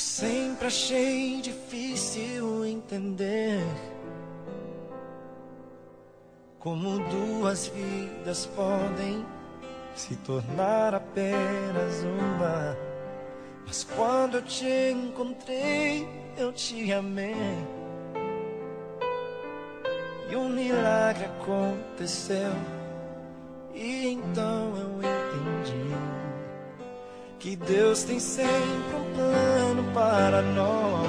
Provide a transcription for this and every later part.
sempre achei difícil entender como duas vidas podem se tornar apenas uma. Mas quando eu te encontrei, eu te amei, e um milagre aconteceu. E então eu entendi que Deus tem sempre um plano para nós.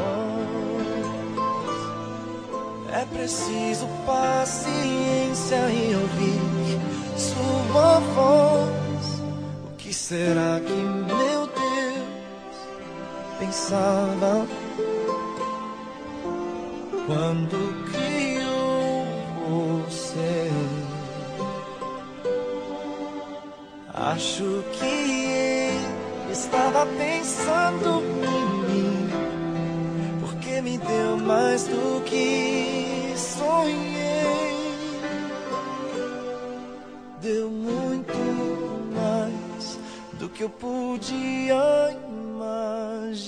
É preciso paciência e ouvir sua voz. O que será que meu Deus pensava quando criou você? Acho que ele estava pensando em mim, porque me deu mais do que sonhei. Deu muito mais do que eu podia imaginar.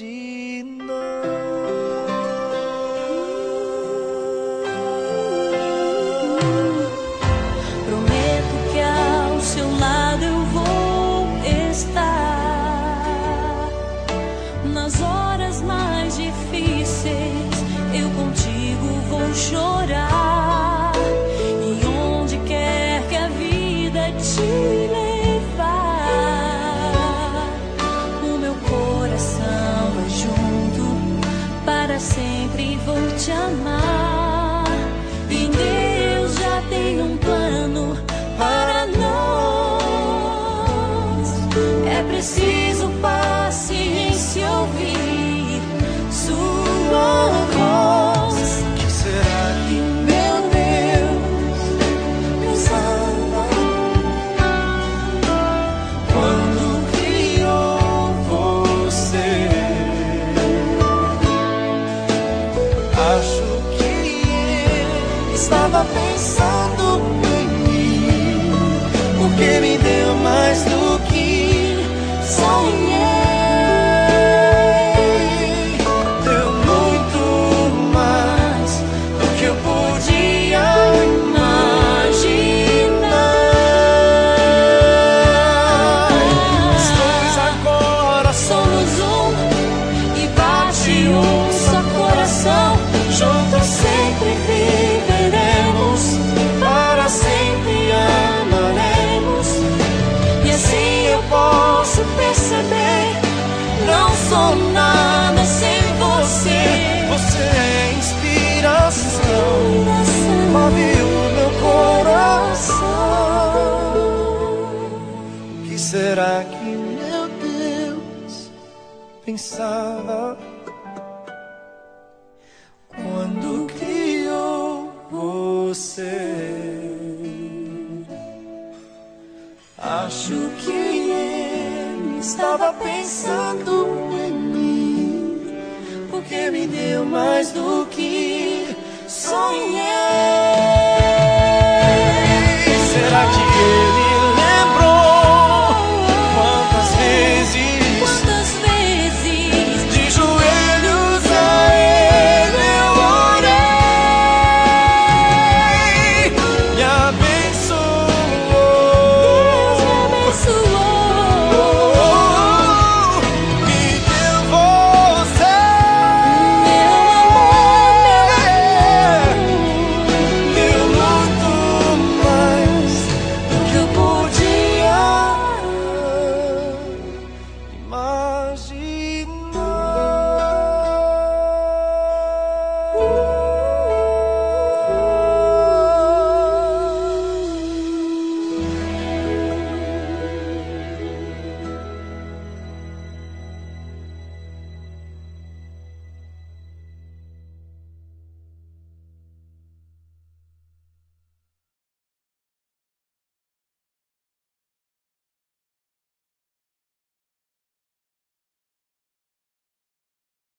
Prometo que ao seu lado eu vou estar. Nas horas mais difíceis eu contigo vou chorar. E onde quer que a vida te levar, o meu coração vai junto, para sempre vou te amar. E Deus já tem um plano para nós. É preciso paciência, ouvir sua voz. O que será que meu Deus pensava quando criou você? Acho que ele estava pensando em mim, porque me deu mais do que sonhei. Deu muito mais do que eu podia imaginar. Nós dois agora Somos um e bate um só coração. juntos Sempre viveremos, para sempre amaremos. e assim eu posso perceber, não sou nada sem você. Você é inspiração, move o meu coração. O que será que meu Deus pensava quando criou você? Acho que ele estava pensando em mim, porque me deu mais do que sonhei.